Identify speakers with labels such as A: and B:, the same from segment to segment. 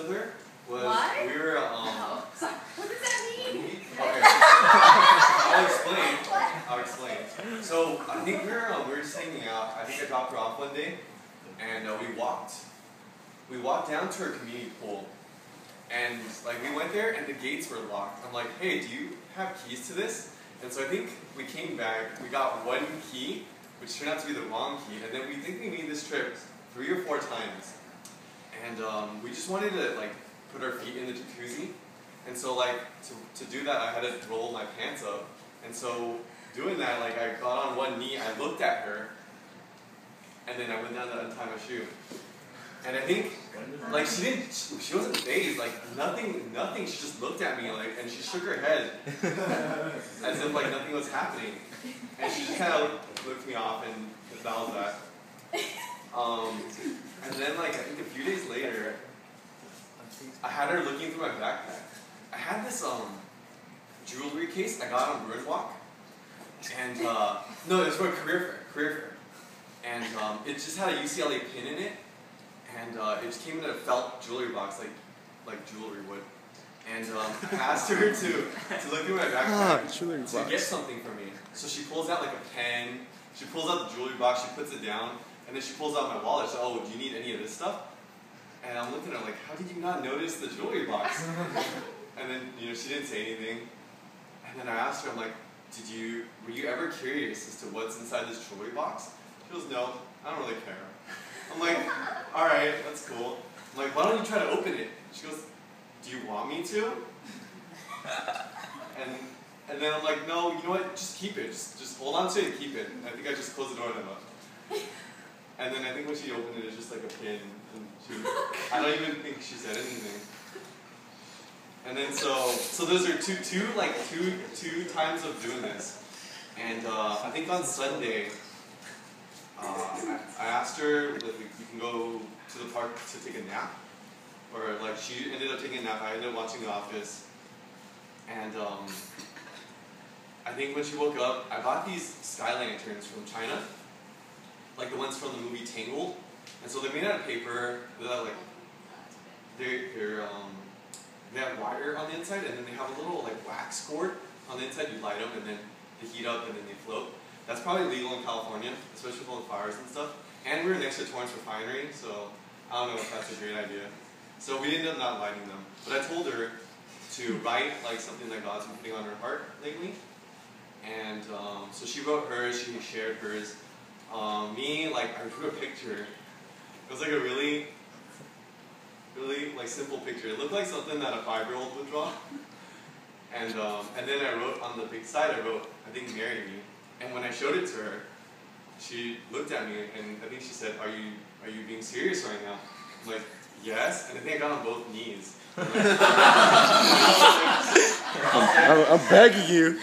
A: with her was
B: what?
A: we were
B: Oh, sorry. What does that mean?
A: Okay. I'll explain. So I think we were just hanging out. I think I dropped her off one day, and we walked down to her community pool, and like we went there and the gates were locked. I'm like, hey, do you have keys to this? And so I think we came back. We got one key, which turned out to be the wrong key, and then we think we made this trip 3 or 4 times, and we just wanted to like put our feet in the jacuzzi, and so like to do that I had to roll my pants up, and so doing that, like I got on one knee, I looked at her, and then I went down to untie my shoe, and I think like she wasn't fazed, like nothing, she just looked at me like, and she shook her head as if like nothing was happening, and she just kind of looked me off, and that was that. And then like I think a few days later, I had her looking through my backpack. I had this jewelry case I got on Boardwalk, and no, it was for a career fair, and it just had a UCLA pin in it, and it just came in a felt jewelry box, like jewelry would. And I asked her to look through my backpack to get something for me. So she pulls out like a pen, she pulls out the jewelry box, she puts it down, and then she pulls out my wallet. She's like, oh, do you need any of this stuff? And I'm looking at her like, how did you not notice the jewelry box? And then, you know, she didn't say anything. And then I asked her, I'm like, were you ever curious as to what's inside this jewelry box? She goes, no, I don't really care. I'm like, all right, that's cool. I'm like, why don't you try to open it? She goes, do you want me to? And then I'm like, no, you know what, just keep it. Just hold on to it and keep it. And I think I just closed the door and I left. And then I think when she opened it, it's just like a pin. And I don't even think she said anything. And then so those are two times of doing this. And I think on Sunday, I asked her if we can go to the park to take a nap. Or like she ended up taking a nap, I ended up watching The Office. And I think when she woke up, I bought these sky lanterns from China. Like the ones from the movie Tangled. And so they're made out of paper, they have wire on the inside, and then they have a little like wax squirt on the inside. You light them, and then they heat up, and then they float. That's probably legal in California, especially with all the fires and stuff. And we were next to Torrance Refinery, so I don't know if that's a great idea. So we ended up not lighting them. But I told her to write like something that God's been putting on her heart lately. And so she wrote hers, she shared hers. Me, like I drew a picture. It was like a really like simple picture. It looked like something that a 5-year-old would draw. And then I wrote on the big side, I wrote, I think, marry me. And when I showed it to her, she looked at me and I think she said, are you being serious right now? I'm like, yes. And I think I got on both knees.
C: I'm begging you.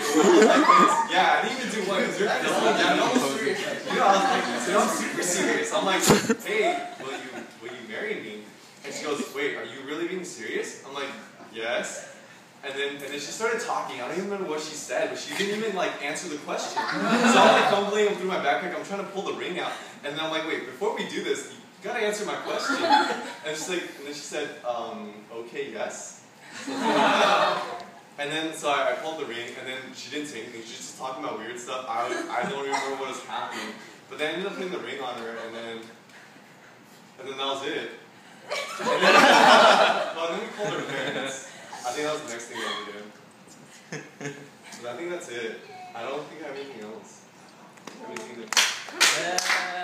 A: Yeah, I didn't even do one because you're serious. You know, I was like, I'm super serious. I'm like, hey, will you marry me? And she goes, wait, are you really being serious? I'm like, yes. And then she started talking. I don't even remember what she said, but she didn't even like answer the question. So I'm like fumbling through my backpack. I'm trying to pull the ring out, and then I'm like, wait, before we do this, you gotta answer my question. And she's like, and then she said, okay, yes. And then so I pulled the ring, and then she didn't say anything. She was just talking about weird stuff. I don't even remember what was happening. But then I ended up putting the ring on her, and then that was it. And then we called her parents. I think that was the next thing that we did. But I think that's it. I don't think I have anything else. Anything to...